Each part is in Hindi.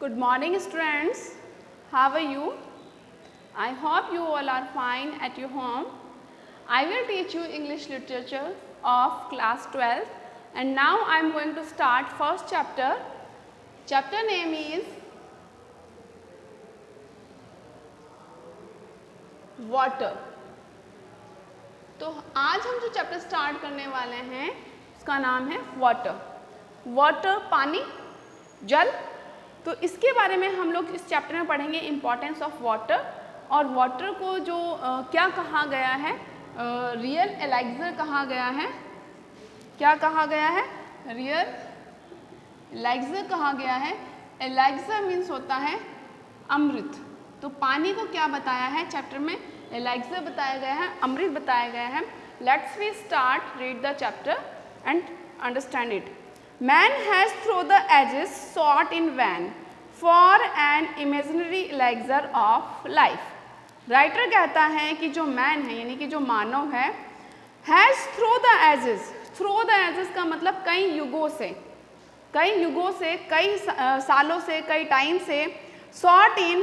Good morning students, how are you? I hope you all are fine at your home. I will teach you English literature of class 12 and now I am going to start first chapter. Chapter name is Water. तो आज हम जो चैप्टर स्टार्ट करने वाले हैं उसका नाम है वाटर. वाटर पानी, जल. तो इसके बारे में हम लोग इस चैप्टर में पढ़ेंगे इम्पॉर्टेंस ऑफ वाटर और वाटर को जो क्या कहा गया है, रियल एलाइजर कहा गया है. क्या कहा गया है? रियल एलाइजर कहा गया है. एलाइजर मीन्स होता है अमृत. तो पानी को क्या बताया है चैप्टर में? एलाइजर बताया गया है, अमृत बताया गया है. Let's we start read the chapter and understand it. Man has through the edges sought in vain for an imaginary elixir of life. Writer कहता है कि जो मैन है यानी कि जो मानव है, has through the edges का मतलब कई युगों से, कई सालों से, कई टाइम से. sought in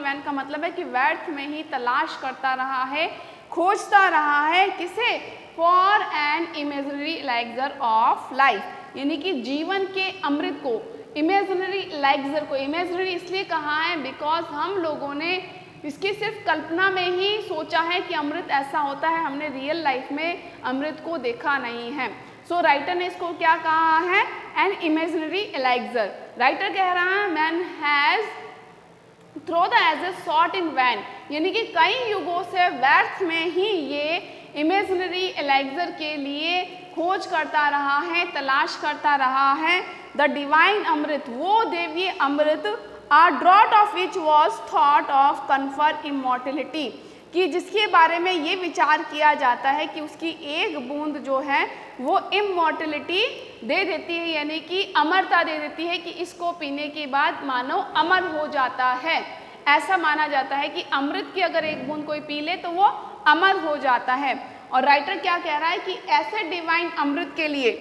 vain का मतलब है कि व्यर्थ में ही तलाश करता रहा है, खोजता रहा है. किसे? For an imaginary elixir of life, यानी कि जीवन के अमृत को. इमेजिनरी एलाइजर को इमेजिनरी इसलिए कहा है बिकॉज हम लोगों ने इसकी सिर्फ कल्पना में ही सोचा है कि अमृत ऐसा होता है, हमने रियल लाइफ में अमृत को देखा नहीं है. सो राइटर ने इसको क्या कहा है? N imaginary ELISA. राइटर कह रहा है man has through the ages sought in vain, यानी कि कई युगों से व्यर्थ में ही ये इमेजिनरी एलाइजर के लिए खोज करता रहा है, तलाश करता रहा है. द डिवाइन अमृत, वो देवीय अमृत. A draught of which was thought of confer immortality, कि जिसके बारे में ये विचार किया जाता है कि उसकी एक बूंद जो है वो इमॉर्टेलिटी दे देती है, यानी कि अमरता दे देती है, कि इसको पीने के बाद मानव अमर हो जाता है. ऐसा माना जाता है कि अमृत की अगर एक बूंद कोई पी ले तो वो अमर हो जाता है. और राइटर क्या कह रहा है कि ऐसे डिवाइन अमृत के लिए,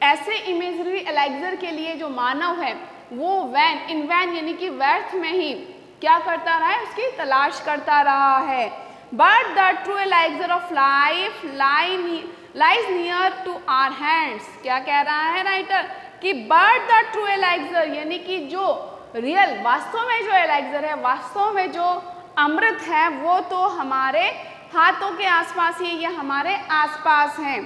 ऐसे इमेजिनरी एलाइजर के लिए जो मानव है वो इन वैन यानी कि व्यर्थ में ही क्या करता रहा है? उसकी तलाश करता रहा है. But the true elixir of life lies near to our hands. क्या कह रहा है राइटर? कि बट द ट्रू एलाइजर यानी कि जो रियल वास्तव में जो एलाइजर है, वास्तव में जो अमृत है, वो तो हमारे हाथों के आसपास ही, ये हमारे आसपास हैं.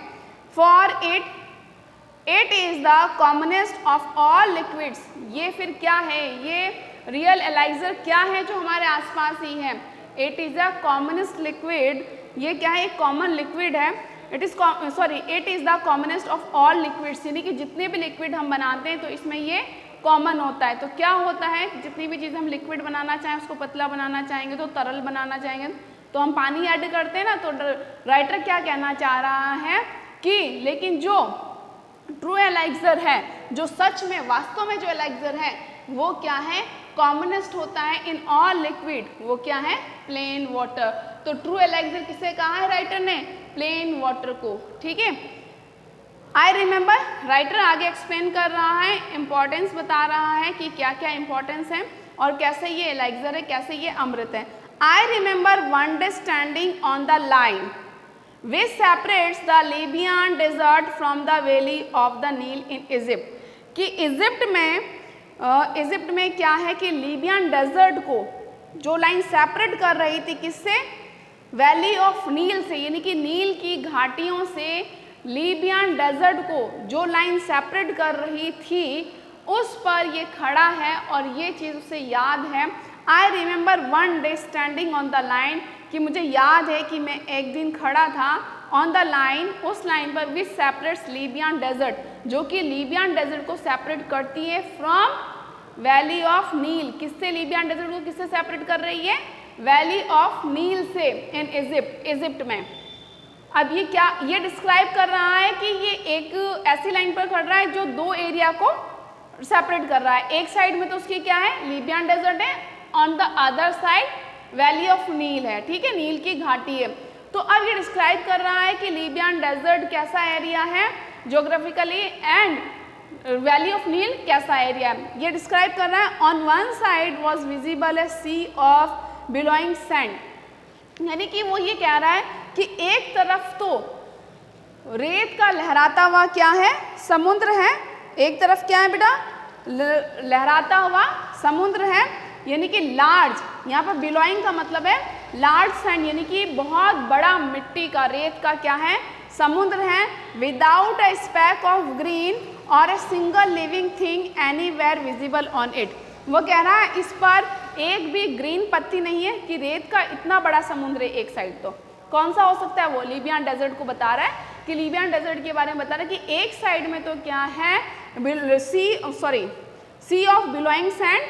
For it is the commonest of all liquids. ये फिर क्या है? ये रियल एलाइजर क्या है जो हमारे आसपास ही है? It is the commonest liquid. ये क्या है? एक कॉमन लिक्विड है. It is the commonest of all liquids, यानी कि जितने भी लिक्विड हम बनाते हैं तो इसमें ये कॉमन होता है. तो क्या होता है? जितनी भी चीज़ हम लिक्विड बनाना चाहें, उसको पतला बनाना चाहेंगे तो तरल बनाना चाहेंगे तो हम पानी ऐड करते हैं ना. तो राइटर क्या कहना चाह रहा है कि लेकिन जो ट्रू एलाइजर है, जो सच में वास्तव में जो एलाइजर है वो क्या है? कॉमनेस्ट होता है इन ऑल लिक्विड. वो क्या है? Plain water. तो ट्रू एलाइजर किसे कहा है राइटर ने? प्लेन वाटर को. ठीक है. आई रिमेंबर, राइटर आगे एक्सप्लेन कर रहा है, इम्पॉर्टेंस बता रहा है कि क्या क्या इम्पॉर्टेंस है और कैसे ये एलाइजर है, कैसे ये अमृत है. I remember one day standing on the line which separates the Libyan desert from the valley of the Nile in Egypt. कि इजिप्ट में क्या है कि लीबियन डेजर्ट को जो लाइन सेपरेट कर रही थी किससे? वैली ऑफ नील से, यानी कि नील की घाटियों से लीबियन डेजर्ट को जो लाइन सेपरेट कर रही थी उस पर ये खड़ा है और ये चीज़ उसे याद है. I remember one day standing on the line, कि मुझे याद है कि मैं एक दिन खड़ा था ऑन द लाइन, उस लाइन पर विच सेपरेट्स लीबियन डेजर्ट, जो कि लीबियन डेजर्ट को सेपरेट करती है फ्रॉम वैली ऑफ नील. किससे? लीबियन डेजर्ट को किससे सेपरेट कर रही है? वैली ऑफ नील से इन इजिप्ट में. अब ये क्या ये डिस्क्राइब कर रहा है कि ये एक ऐसी लाइन पर खड़ रहा है जो दो एरिया को सेपरेट कर रहा है. एक साइड में तो उसकी क्या है? लीबियन डेजर्ट है, on the other side valley of Nile है. ठीक है, नील की घाटी है. तो अब ये डिस्क्राइब कर रहा है कि लीबियन डेजर्ट कैसा एरिया है geographically and valley of Nile कैसा एरिया है, ये डिस्क्राइब कर रहा है। On one side was visible a sea of billowing sand, यानी कि वो ये कह रहा है कि एक तरफ तो रेत का लहराता हुआ क्या है, समुद्र है, एक तरफ क्या है बेटा, लहराता हुआ समुद्र है, यानी कि लार्ज, यहाँ पर बिलोइंग का मतलब है लार्ज सैंड, यानी कि बहुत बड़ा मिट्टी का, रेत का क्या है, समुद्र है। Without a speck of green और a single living thing anywhere visible on it, वो कह रहा है इस पर एक भी ग्रीन पत्ती नहीं है कि रेत का इतना बड़ा समुद्र है एक साइड। तो कौन सा हो सकता है, वो लीबियन डेजर्ट को बता रहा है कि लीबियन डेजर्ट के बारे में बता रहा है कि एक साइड में तो क्या है, sea of billowing sand,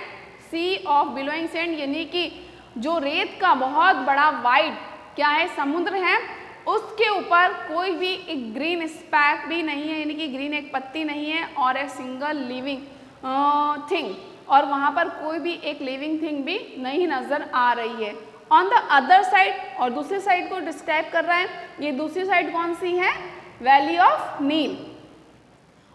sea of billowing sand, यानी कि जो रेत का बहुत बड़ा वाइड क्या है, समुद्र है, उसके ऊपर कोई भी एक ग्रीन स्पैक भी नहीं है, यानी कि ग्रीन एक पत्ती नहीं है, और ए सिंगल लिविंग थिंग, और वहाँ पर कोई भी एक लिविंग थिंग भी नहीं नज़र आ रही है। ऑन द अदर साइड, और दूसरी साइड को डिस्क्राइब कर रहा है, ये दूसरी साइड कौन सी है, valley of Nile.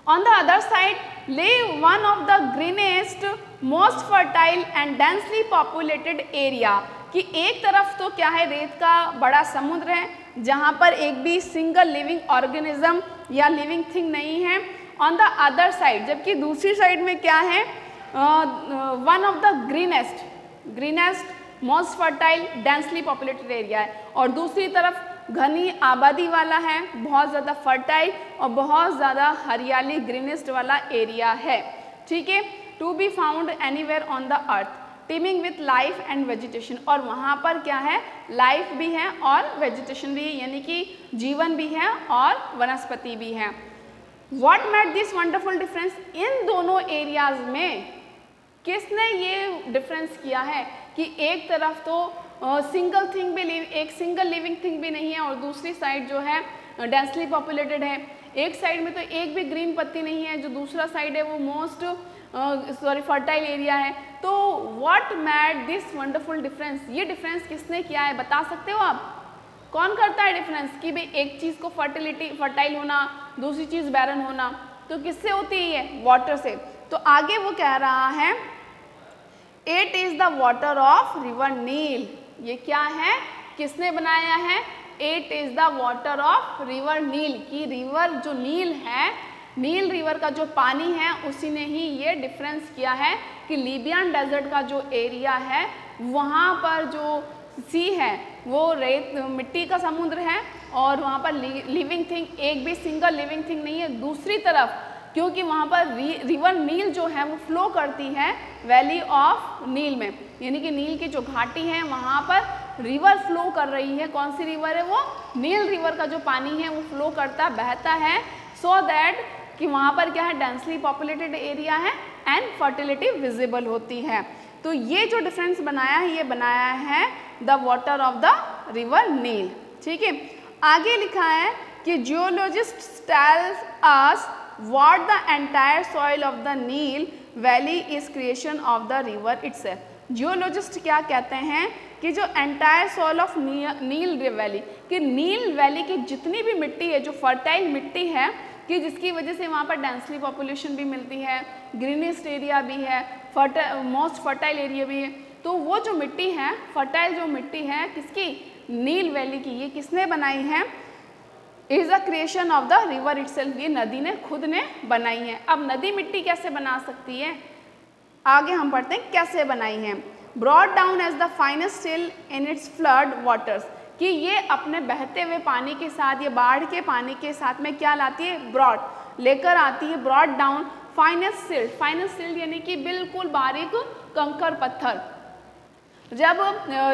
On the other side lay one of the greenest most fertile and densely populated area, कि एक तरफ तो क्या है, रेत का बड़ा समुद्र है जहाँ पर एक भी सिंगल लिविंग ऑर्गेनिज्म या लिविंग थिंग नहीं है। ऑन द अदर साइड, जबकि दूसरी साइड में क्या है, one of the greenest most fertile densely populated area है, और दूसरी तरफ घनी आबादी वाला है, बहुत ज़्यादा फर्टाइल और बहुत ज़्यादा हरियाली ग्रीनेस्ट वाला एरिया है। ठीक है, to be found anywhere on the earth, teeming with life and vegetation, और वहाँ पर क्या है, लाइफ भी है और वेजिटेशन भी है, यानी कि जीवन भी है और वनस्पति भी है। What made this wonderful difference, इन दोनों एरियाज में किसने ये डिफरेंस किया है कि एक तरफ तो सिंगल थिंग भी, एक सिंगल लिविंग थिंग भी नहीं है, और दूसरी साइड जो है डेंसली पॉपुलेटेड है। एक साइड में तो एक भी ग्रीन पत्ती नहीं है, जो दूसरा साइड है वो मोस्ट फर्टाइल एरिया है। तो what made this wonderful difference, ये डिफरेंस किसने किया है, बता सकते हो आप, कौन करता है डिफरेंस कि भाई एक चीज़ को फर्टाइल होना, दूसरी चीज़ बैरन होना, तो किससे होती है, वाटर से। तो आगे वो कह रहा है it is the water of river Nile, ये क्या है, किसने बनाया है, it is the water of river Nile, की रिवर जो नील है, नील रिवर का जो पानी है उसी ने ही ये डिफरेंस किया है कि लीबियन डेजर्ट का जो एरिया है वहाँ पर जो सी है वो रेत मिट्टी का समुद्र है, और वहाँ पर लिविंग थिंग, एक भी सिंगल लिविंग थिंग नहीं है। दूसरी तरफ क्योंकि वहाँ पर रिवर नील जो है वो फ्लो करती है वैली ऑफ नील में, यानी कि नील की जो घाटी है वहाँ पर रिवर फ्लो कर रही है। कौन सी रिवर है वो, नील रिवर का जो पानी है वो फ्लो करता बहता है, सो दैट कि वहाँ पर क्या है, डेंसली पॉपुलेटेड एरिया है एंड फर्टिलिटी विजिबल होती है। तो ये जो डिफरेंस बनाया है, ये बनाया है the water of the river Nile. ठीक है, आगे लिखा है कि geologist tells us what the entire soil of the Nile valley is creation of the river itself। Geologist क्या कहते हैं कि जो entire soil of Nile valley, कि नील वैली की जितनी भी मिट्टी है, जो फर्टाइल मिट्टी है, कि जिसकी वजह से वहाँ पर डेंसली पॉपुलेशन भी मिलती है, ग्रीनेस्ट एरिया भी है, मोस्ट फर्टाइल एरिया भी है, तो वो जो मिट्टी है, फर्टाइल जो मिट्टी है किसकी, नील वैली की, ये किसने बनाई है, is a creation of the river itself, ये नदी ने खुद ने बनाई है। अब नदी मिट्टी कैसे बना सकती है, आगे हम पढ़ते हैं कैसे बनाई है। Brought down as the finest silt in it's flood waters, कि ये अपने बहते हुए पानी के साथ, ये बाढ़ के पानी के साथ में क्या लाती है, ब्रॉड लेकर आती है, brought down finest silt, finest silt यानी कि बिल्कुल बारीक कंकर पत्थर। जब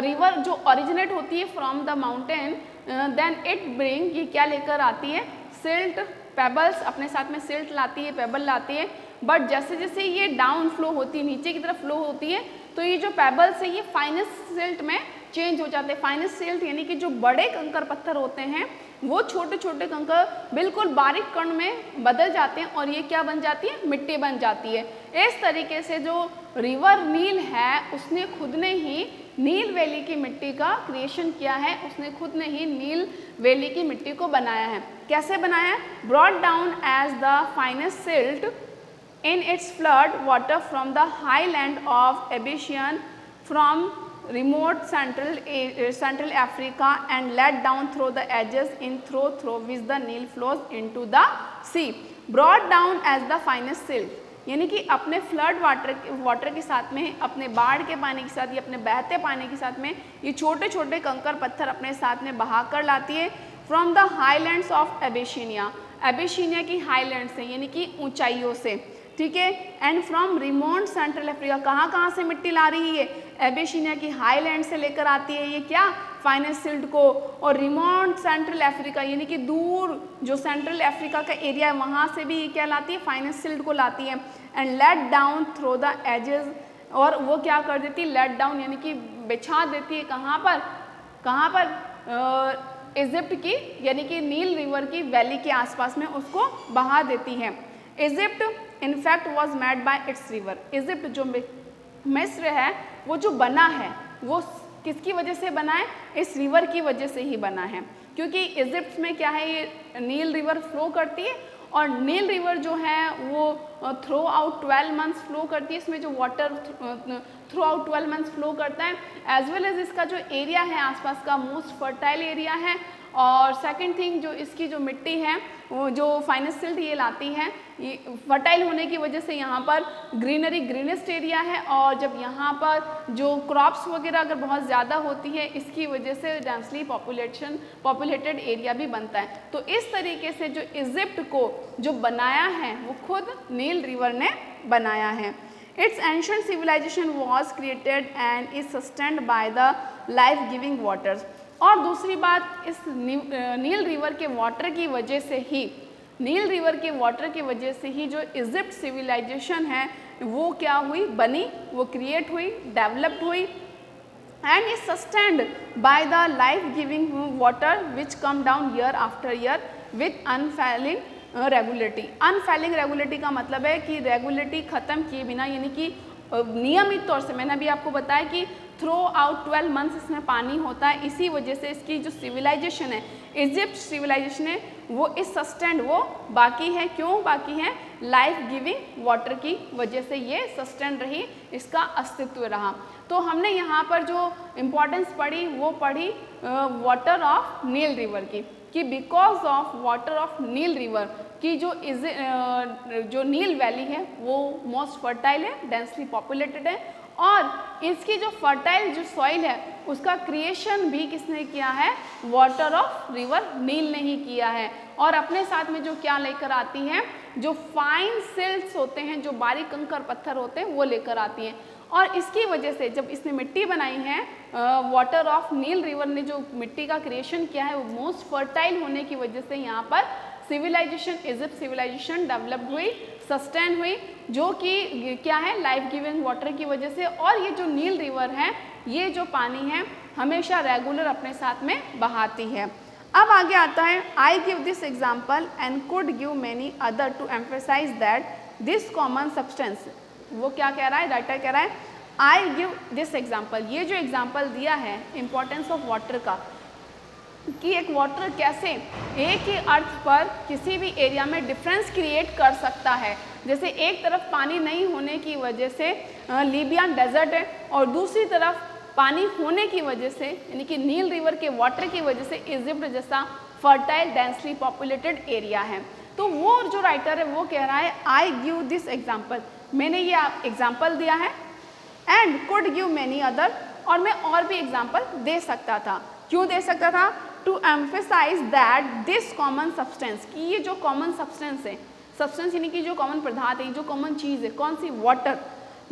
रिवर जो ओरिजिनेट होती है from the mountain, then it bring, ये क्या लेकर आती है, सिल्ट, पेबल्स, अपने साथ में सिल्ट लाती है, पेबल लाती है, बट जैसे जैसे ये डाउन फ्लो होती है, नीचे की तरफ फ्लो होती है, तो ये जो पेबल्स है ये फाइनेस्ट सिल्ट में चेंज हो जाते हैं। फाइनेस्ट सिल्ट यानी कि जो बड़े कंकर पत्थर होते हैं वो छोटे छोटे कंकर बिल्कुल बारीक कण में बदल जाते हैं, और ये क्या बन जाती है, मिट्टी बन जाती है। इस तरीके से जो रिवर नील है उसने खुद ने ही नील वैली की मिट्टी का क्रिएशन किया है, उसने खुद ने ही नील वैली की मिट्टी को बनाया है। कैसे बनाया है, brought down as the finest silt in its flood water from the highland of Abyssinia from remote central Africa and let down through the edges in through which the Nile flows into the sea, brought down as the finest silt. यानी कि अपने फ्लड वाटर के साथ में, अपने बाढ़ के पानी के साथ, या अपने बहते पानी के साथ में ये छोटे छोटे कंकर पत्थर अपने साथ में बहा कर लाती है from the highlands of Abyssinia, Abyssinia की हाईलैंड से यानी कि ऊंचाइयों से, ठीक है। And from remote central Africa, कहाँ से मिट्टी ला रही है? एबिसिनिया की हाईलैंड से लेकर आती है ये क्या, फाइनेस्ट सिल्ट को। और रिमोट सेंट्रल अफ्रीका यानी कि दूर जो सेंट्रल अफ्रीका का एरिया है वहाँ से भी ये क्या लाती है, फाइनेस्ट सिल्ट को लाती है। And laid down through the ages, और वो क्या कर देती है, लेट डाउन यानी कि बिछा देती है कहाँ पर इजिप्ट की यानी कि नील रिवर की वैली के आसपास में उसको बहा देती है। Egypt in fact was made by it's river, Egypt जो मिस्र है वो जो बना है वो किसकी वजह से बना है, इस रिवर की वजह से ही बना है, क्योंकि इजिप्ट में क्या है, ये नील रिवर फ्लो करती है और नील रिवर जो है वो थ्रू आउट 12 मंथ्स फ्लो करती है, इसमें जो water through out 12 months flow करता है, एज वेल एज इसका जो एरिया है आसपास का मोस्ट फर्टाइल एरिया है। और सेकंड थिंग, जो इसकी जो मिट्टी है वो जो फाइनेस्ट सिल्ट ये लाती है, ये फर्टाइल होने की वजह से यहाँ पर ग्रीनेस्ट एरिया है, और जब यहाँ पर जो क्रॉप्स वगैरह अगर बहुत ज़्यादा होती है इसकी वजह से डेंसली पॉपुलेटेड एरिया भी बनता है। तो इस तरीके से जो इजिप्ट को जो बनाया है वो खुद नील रिवर ने बनाया है। Its ancient civilisation was created and is sustained by the life giving waters. और दूसरी बात, इस नील रिवर के वाटर की वजह से ही, नील रिवर के वाटर की वजह से ही जो इजिप्ट सिविलाइजेशन है वो क्या हुई, बनी, वो क्रिएट हुई, डेवलप्ड हुई, and is sustained by the life giving water which come down year after year with unfailing regulatory. Unfailing regulatory का मतलब है कि रेगुलेटरी ख़त्म किए बिना, यानी कि नियमित तौर से, मैंने अभी आपको बताया कि थ्रू आउट 12 मंथ्स इसमें पानी होता है, इसी वजह से इसकी जो सिविलाइजेशन है, इजिप्ट सिविलाइजेशन है, वो इस सस्टेंड, वो बाकी है। क्यों बाकी है? लाइफ गिविंग वाटर की वजह से ये सस्टेंड रही, इसका अस्तित्व रहा। तो हमने यहाँ पर जो इम्पोर्टेंस पढ़ी वो पढ़ी वाटर ऑफ नील रिवर की, कि because of water of Nile river की जो नील वैली है वो मोस्ट फर्टाइल है, डेंसली पॉपुलेटेड है, और इसकी जो फर्टाइल जो सॉइल है उसका क्रिएशन भी किसने किया है? वाटर ऑफ रिवर नील ने ही किया है। और अपने साथ में जो क्या लेकर आती है, जो फाइन सिल्ट्स होते हैं, जो बारीक कंकर पत्थर होते हैं, वो लेकर आती हैं। और इसकी वजह से जब इसने मिट्टी बनाई है, वाटर ऑफ नील रिवर ने जो मिट्टी का क्रिएशन किया है वो मोस्ट फर्टाइल होने की वजह से यहाँ पर सिविलाइजेशन, इजिप्ट सिविलाइजेशन डेवलप हुई, सस्टेन हुई, जो कि क्या है, लाइफ गिविंग वाटर की वजह से। और ये जो नील रिवर है, ये जो पानी है हमेशा रेगुलर अपने साथ में बहाती है। अब आगे आता है, I give this example and could give many other to emphasise that this common substance. वो क्या कह रहा है, राइटर कह रहा है आई गिव दिस एग्जाम्पल, ये जो एग्जाम्पल दिया है इम्पोर्टेंस ऑफ वाटर का, कि एक वाटर कैसे एक ही अर्थ पर किसी भी एरिया में डिफरेंस क्रिएट कर सकता है। जैसे एक तरफ पानी नहीं होने की वजह से लीबियन डेजर्ट है, और दूसरी तरफ पानी होने की वजह से, यानी कि नील रिवर के वाटर की वजह से इजिप्ट जैसा फर्टाइल डेंसली पॉपुलेटेड एरिया है। तो वो जो राइटर है वो कह रहा है आई गिव दिस एग्जाम्पल, मैंने ये एग्जाम्पल दिया है, and could give many other, और मैं और भी एग्जाम्पल दे सकता था। क्यों दे सकता था? To emphasise that this common substance, कि ये जो कॉमन सब्सटेंस है, सब्सटेंस यानी कि जो कॉमन पदार्थ है, जो कॉमन चीज़ है, कौन सी? Water,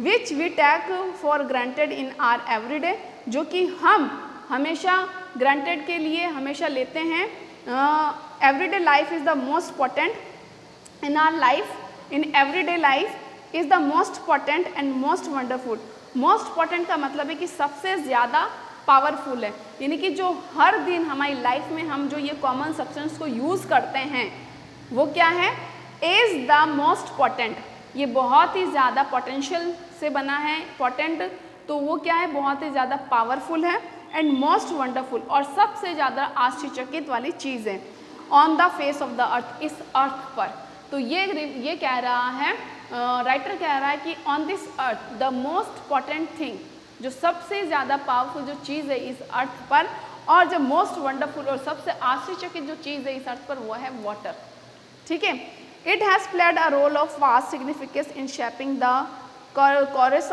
which we take for granted in our everyday, जो कि हम हमेशा ग्रांटेड के लिए हमेशा लेते हैं। Everyday life is the most potent in our life, in everyday life is the most potent and most wonderful. Most potent का मतलब है कि सबसे ज़्यादा पावरफुल है, यानी कि जो हर दिन हमारी लाइफ में हम जो ये कॉमन सब्सटेंस को यूज़ करते हैं वो क्या है? इज़ द मोस्ट पोटेंट, ये बहुत ही ज़्यादा पोटेंशियल से बना है, पोटेंट, तो वो क्या है? बहुत ही ज़्यादा पावरफुल है, एंड मोस्ट वंडरफुल, और सबसे ज़्यादा आश्चर्यचकित वाली चीज़ है on the face of the अर्थ, इस अर्थ पर। तो ये कह रहा है, राइटर कह रहा है कि on this earth the most important thing, जो सबसे ज़्यादा पावरफुल जो चीज़ है इस अर्थ पर, और जो मोस्ट वंडरफुल और सबसे आश्चर्यचकित जो चीज़ है इस अर्थ पर, वो है वाटर। ठीक है, it has played a role of vast significance in shaping the course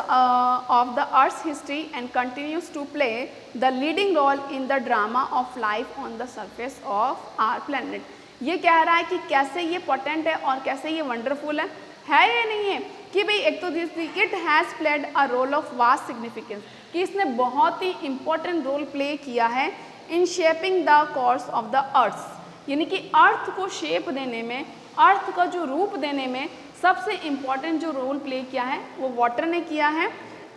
of the Earth's history and continues to play the leading role in the drama of life on the surface of our planet। ये कह रहा है कि कैसे ये पोटेंट है और कैसे ये वंडरफुल है या नहीं है, कि भाई एक तो it has played a role of vast significance, कि इसने बहुत ही इंपॉर्टेंट रोल प्ले किया है in shaping the course of the earth, यानी कि अर्थ को शेप देने में, अर्थ का जो रूप देने में सबसे इम्पॉर्टेंट जो रोल प्ले किया है वो वाटर ने किया है।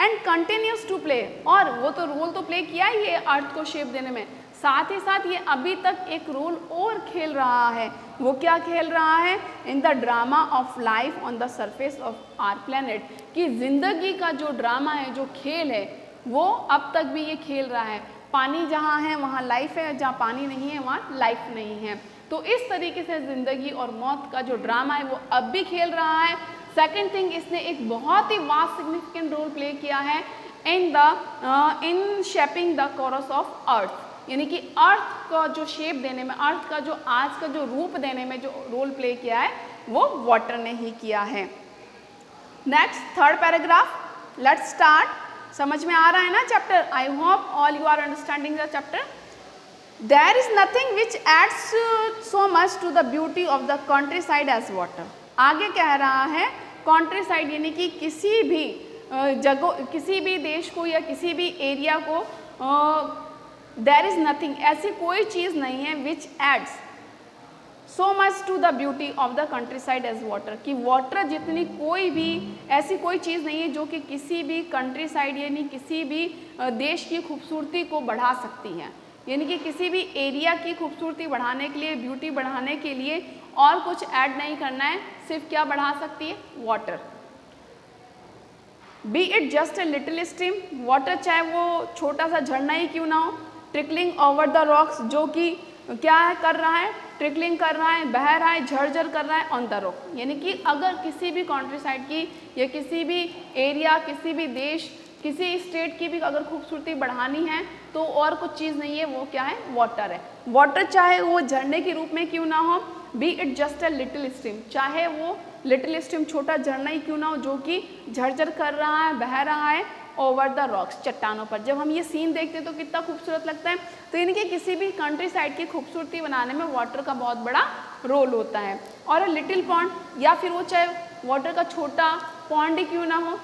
एंड कंटिन्यूस टू प्ले, और वो तो रोल तो प्ले किया ही है अर्थ को शेप देने में, साथ ही साथ ये अभी तक एक रोल और खेल रहा है। वो क्या खेल रहा है? In the drama of life on the surface of our planet, कि जिंदगी का जो ड्रामा है, जो खेल है, वो अब तक भी ये खेल रहा है। पानी जहाँ है वहाँ लाइफ है, जहाँ पानी नहीं है वहाँ लाइफ नहीं है। तो इस तरीके से ज़िंदगी और मौत का जो ड्रामा है वो अब भी खेल रहा है। सेकंड थिंग, इसने एक बहुत ही वास्ट सिग्निफिकेंट रोल प्ले किया है in shaping the course of earth, यानी कि अर्थ का जो शेप देने में, अर्थ का जो आज का जो रूप देने में जो रोल प्ले किया है वो वाटर ने ही किया है। Next third paragraph, let's start. समझ में आ रहा है ना chapter? I hope all you are understanding the chapter. There is nothing which adds so much to the beauty of the countryside as water। आगे कह रहा है countryside यानी कि किसी भी जगह, किसी भी देश को या किसी भी एरिया को, there is nothing, ऐसी कोई चीज़ नहीं है which adds so much to the beauty of the countryside as water, कि वाटर जितनी कोई भी ऐसी कोई चीज़ नहीं है जो कि किसी भी कंट्री साइड यानी किसी भी देश की खूबसूरती को बढ़ा सकती है, यानी कि किसी भी एरिया की खूबसूरती बढ़ाने के लिए, ब्यूटी बढ़ाने के लिए और कुछ ऐड नहीं करना है, सिर्फ क्या बढ़ा सकती है? Water. B it just a little stream, water चाहे वो छोटा सा झरना ही क्यों ना हो, ट्रिकलिंग ओवर द रॉक्स, जो कि क्या है कर रहा है? ट्रिकलिंग कर रहा है, बह रहा है, झरझर कर रहा है ऑन द रॉक। यानी कि अगर किसी भी कंट्री साइड की या किसी भी एरिया, किसी भी देश, किसी स्टेट की भी अगर खूबसूरती बढ़ानी है तो और कुछ चीज़ नहीं है, वो क्या है? वाटर है। वाटर चाहे वो झरने के रूप में क्यों ना हो, B it just a little stream, चाहे वो लिटिल स्ट्रीम छोटा झरना ही क्यों ना हो जो कि झरझर कर रहा है, बह रहा है ओवर द रॉक्स, चट्टानों पर। जब हम ये सीन देखते हैं तो कितना खूबसूरत लगता है। तो यानी कि किसी भी कंट्री साइड की खूबसूरती बनाने में वाटर का बहुत बड़ा रोल होता है। और लिटिल पॉन्ड, या फिर वो चाहे वाटर का छोटा पॉन्ड ही क्यों ना हो,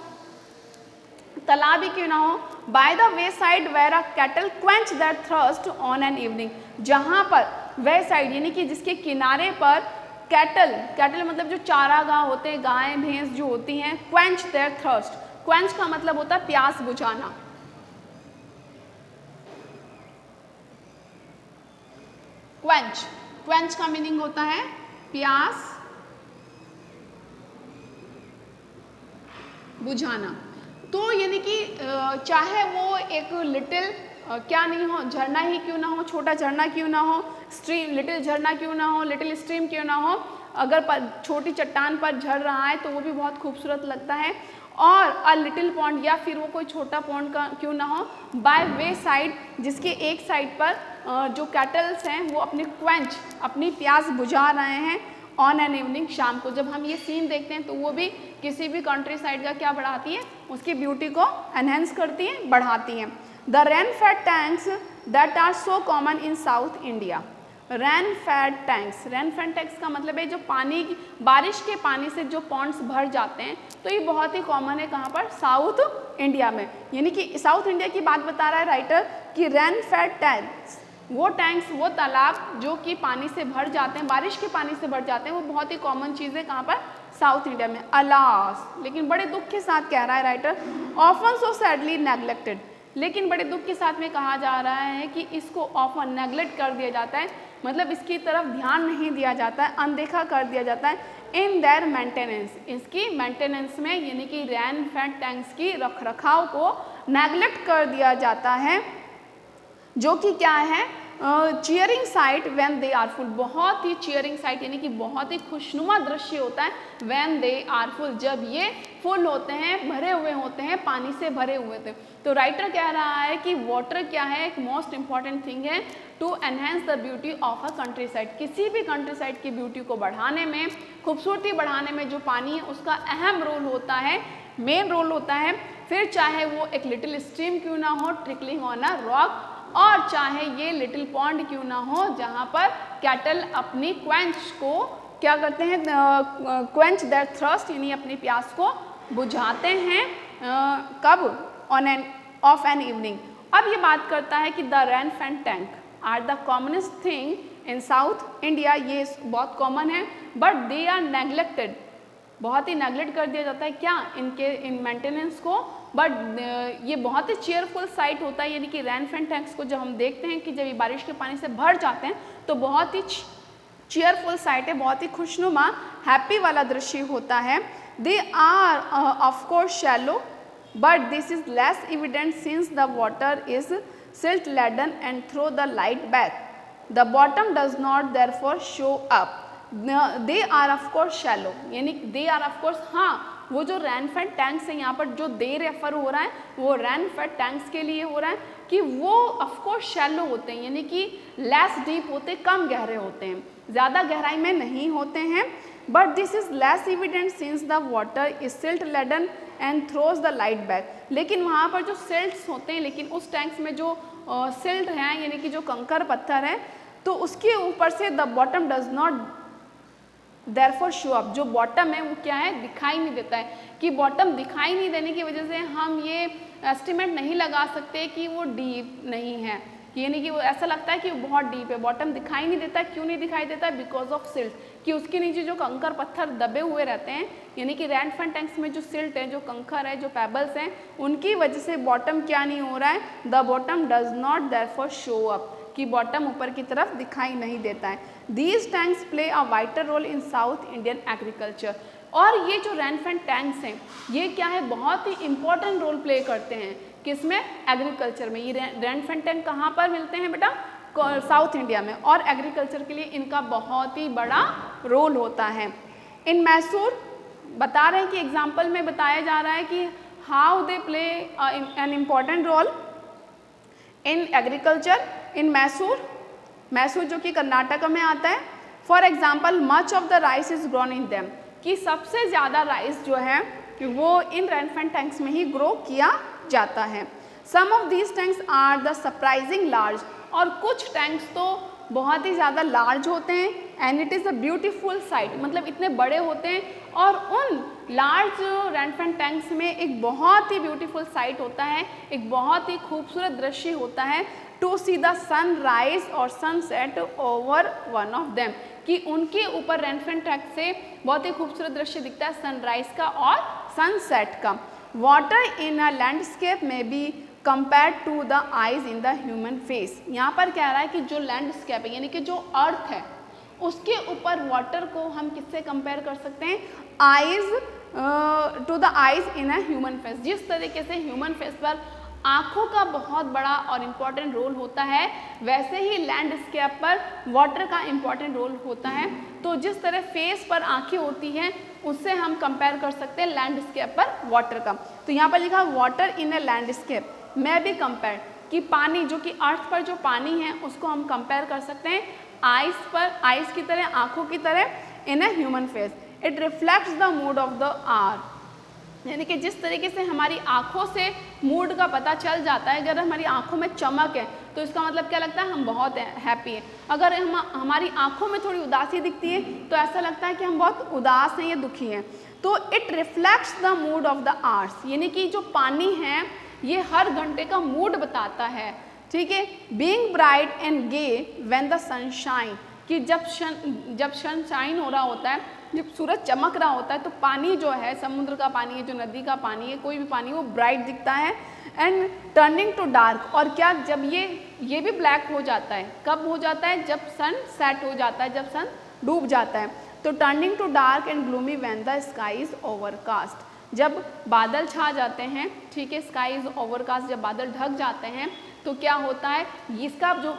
तालाब ही क्यों ना हो, by the wayside where a cattle quench that thirst on an evening, जहाँ पर वे साइड यानी कि जिसके किनारे पर कैटल, कैटल मतलब जो चारागाह होते हैं, गाय भैंस जो होती हैं, क्वेंच देयर थर्स्ट, क्वेंच का मतलब होता है प्यास बुझाना। क्वेंच, क्वेंच का मीनिंग होता है प्यास बुझाना। तो यानी कि चाहे वो एक लिटिल क्या नहीं हो, झरना ही क्यों ना हो, छोटा झरना क्यों ना हो, स्ट्रीम, लिटिल झरना क्यों ना हो, लिटिल स्ट्रीम क्यों ना हो, अगर छोटी चट्टान पर झड़ रहा है तो वो भी बहुत खूबसूरत लगता है। और अ लिटिल पॉन्ड, या फिर वो कोई छोटा पॉन्ड का क्यों ना हो, बाय वे साइड, जिसके एक साइड पर जो कैटल्स हैं वो अपनी क्वेंच, अपनी प्यास बुझा रहे हैं ऑन एन इवनिंग, शाम को। जब हम ये सीन देखते हैं तो वो भी किसी भी कंट्री साइड का क्या बढ़ाती है? उसकी ब्यूटी को एनहेंस करती है, बढ़ाती हैं। The rain fed tanks that are so common in South India, rain fed tanks, rain fed tanks का मतलब है जो पानी, बारिश के पानी से जो पॉन्ड्स भर जाते हैं, तो ये बहुत ही कॉमन है कहाँ पर? साउथ इंडिया में। यानी कि साउथ इंडिया की बात बता रहा है राइटर कि रेन फेड टैंक्स, वो टैंक्स, वो तालाब जो कि पानी से भर जाते हैं, बारिश के पानी से भर जाते हैं, वो बहुत ही कॉमन चीज़ है कहाँ पर? साउथ इंडिया में। अलास, लेकिन बड़े दुख के साथ कह रहा है राइटर, ऑफन सो सैडली नेग्लेक्टेड, लेकिन बड़े दुख के साथ में कहा जा रहा है कि इसको ऑफन नेग्लेक्ट कर दिया जाता है, मतलब इसकी तरफ ध्यान नहीं दिया जाता है, अनदेखा कर दिया जाता है इन देयर मेंटेनेंस, इसकी मेंटेनेंस में, यानी कि रेन फेड टैंक्स की रख रखाव को नेग्लेक्ट कर दिया जाता है, जो कि क्या है? Cheering sight when they are full, बहुत ही चीयरिंग साइट यानी कि बहुत ही खुशनुमा दृश्य होता है व्हेन दे आर फुल, जब ये फुल होते हैं, भरे हुए होते हैं, पानी से भरे हुए थे। तो राइटर कह रहा है कि वाटर क्या है, एक मोस्ट इंपॉर्टेंट थिंग है to enhance the beauty of a countryside. किसी भी कंट्री साइड की ब्यूटी को बढ़ाने में, खूबसूरती बढ़ाने में जो पानी है उसका अहम रोल होता है, मेन रोल होता है। फिर चाहे वो एक लिटिल स्ट्रीम क्यों ना हो ट्रिकलिंग ऑन अ रॉक, और चाहे ये लिटिल पॉन्ड क्यों ना हो जहाँ पर कैटल अपनी क्वेंच को क्या करते हैं, क्वेंच दैट थ्रस्ट यानी अपनी प्यास को बुझाते हैं, कब, on an of an evening. अब ये बात करता है कि the rain fed tank are the commonest thing in South India, ये बहुत कॉमन है, बट दे आर नेग्लेक्टेड, बहुत ही नेग्लेक्ट कर दिया जाता है क्या, इन मेंटेनेंस को। बट ये बहुत ही चेयरफुल साइट होता है, यानी कि रेन फैन टैंक्स को जब हम देखते हैं कि जब ये बारिश के पानी से भर जाते हैं तो बहुत ही चेयरफुल साइट है, बहुत ही खुशनुमा हैप्पी वाला दृश्य होता है। They are of course shallow but this is less evident since the water is silt laden and throw the light back. The bottom does not therefore show up. They are of course shallow, यानी they are of course, हाँ वो जो रेनफेड टैंक्स है यहाँ पर जो दे रेफर हो रहा है वो रेनफेड टैंक्स के लिए हो रहा है कि वो ऑफ कोर्स शैलो होते हैं, यानी कि लेस डीप होते, कम गहरे होते हैं, ज़्यादा गहराई में नहीं होते हैं। But this is less evident since the water is silt laden and throws the light back. लेकिन वहाँ पर जो सिल्ट्स होते हैं, लेकिन उस टैंक्स में जो सिल्ट हैं यानी कि जो कंकर पत्थर है, तो उसके ऊपर से the bottom does not therefore show up, जो बॉटम है वो क्या है, दिखाई नहीं देता है। कि बॉटम दिखाई नहीं देने की वजह से हम ये एस्टिमेट नहीं लगा सकते कि वो डीप नहीं है, यानी कि वो ऐसा लगता है कि वो बहुत डीप है, बॉटम दिखाई नहीं देता। क्यों नहीं दिखाई देता है, बिकॉज ऑफ सिल्ट, कि उसके नीचे जो कंकर पत्थर दबे हुए रहते हैं, यानी कि रेनफेड टैंक्स में जो सिल्ट है, जो कंकर है, जो पेबल्स हैं, उनकी वजह से बॉटम क्या नहीं हो रहा है, the bottom does not therefore show up, कि बॉटम ऊपर की तरफ दिखाई नहीं देता है। These tanks play a vital role in South Indian agriculture. और ये जो रेनफेड टैंक्स हैं ये क्या है, बहुत ही इंपॉर्टेंट रोल प्ले करते हैं, किसमें, एग्रीकल्चर में। ये रेनफेड टैंक कहाँ पर मिलते हैं बेटा, साउथ इंडिया में, और एग्रीकल्चर के लिए इनका बहुत ही बड़ा रोल होता है। इन मैसूर बता रहे हैं कि एग्जाम्पल में बताया जा रहा है कि how they play an important role in agriculture in Mysore, Mysore जो कि कर्नाटक में आता है। For example much of the rice is grown in them, कि सबसे ज़्यादा राइस जो है वो इन रेनफेड टैंक्स में ही ग्रो किया जाता है। Some of these tanks are the surprising large, और कुछ टैंक्स तो बहुत ही ज़्यादा लार्ज होते हैं, and it is a beautiful sight, मतलब इतने बड़े होते हैं, और उन लार्ज रेनफेड टैंक्स में एक बहुत ही ब्यूटीफुल साइट होता है, एक बहुत ही खूबसूरत दृश्य होता है, to see the sunrise और sunset over one of them, कि उनके ऊपर रेनफेड टैंक से बहुत ही खूबसूरत दृश्य दिखता है सनराइज का और सनसेट का। Water in a landscape may be compare to the eyes in the human face. यहाँ पर कह रहा है कि जो लैंडस्केप है यानी कि जो अर्थ है उसके ऊपर वाटर को हम किससे कंपेयर कर सकते हैं, eyes to the eyes in a human face. जिस तरीके से ह्यूमन फेस पर आँखों का बहुत बड़ा और इम्पॉर्टेंट रोल होता है, वैसे ही लैंडस्केप पर वाटर का इम्पॉर्टेंट रोल होता है। तो जिस तरह फेस पर आँखें होती हैं उससे हम कंपेयर कर सकते हैं लैंडस्केप पर वाटर का। तो यहाँ पर लिखा वाटर इन अ लैंडस्केप में भी कंपेयर, कि पानी जो कि अर्थ पर जो पानी है उसको हम कंपेयर कर सकते हैं आइस पर, आइस की तरह, आँखों की तरह, in a human face. It reflects the mood of the hour, यानी कि जिस तरीके से हमारी आँखों से मूड का पता चल जाता है, अगर हमारी आँखों में चमक है तो इसका मतलब क्या लगता है, हम बहुत हैप्पी हैं। अगर हमारी आँखों में थोड़ी उदासी दिखती है तो ऐसा लगता है कि हम बहुत उदास हैं या दुखी हैं। तो it reflects the mood of the hours, यानी कि जो पानी है ये हर घंटे का मूड बताता है, ठीक है। Being bright and gay when the sunshine, कि जब सनशाइन हो रहा होता है, जब सूरज चमक रहा होता है तो पानी जो है, समुद्र का पानी है, जो नदी का पानी है, कोई भी पानी, वो ब्राइट दिखता है। एंड टर्निंग टू डार्क, और क्या, जब ये भी ब्लैक हो जाता है, कब हो जाता है, जब सन सेट हो जाता है, जब सन डूब जाता है। तो turning to dark and gloomy when the sky is overcast, जब बादल छा जाते हैं, ठीक है, स्काई इज ओवरकास्ट, जब बादल ढक जाते हैं तो क्या होता है, इसका जो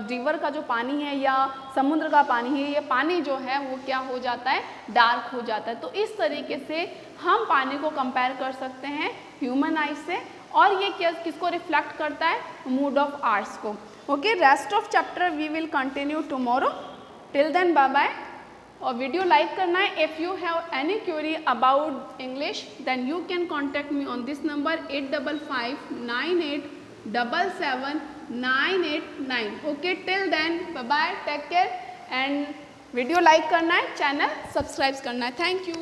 रिवर का जो पानी है या समुद्र का पानी है, ये पानी जो है वो क्या हो जाता है, डार्क हो जाता है। तो इस तरीके से हम पानी को कंपेयर कर सकते हैं ह्यूमन आइज से, और ये किसको रिफ्लेक्ट करता है, मूड ऑफ आर्स को। Okay, rest of chapter we will continue tomorrow. Till then bye bye. और वीडियो लाइक करना है। If you have any query about English then you can contact me on this number 8559877989। Okay, till then bye bye, take care, and video like करना है, चैनल सब्सक्राइब करना है। Thank you.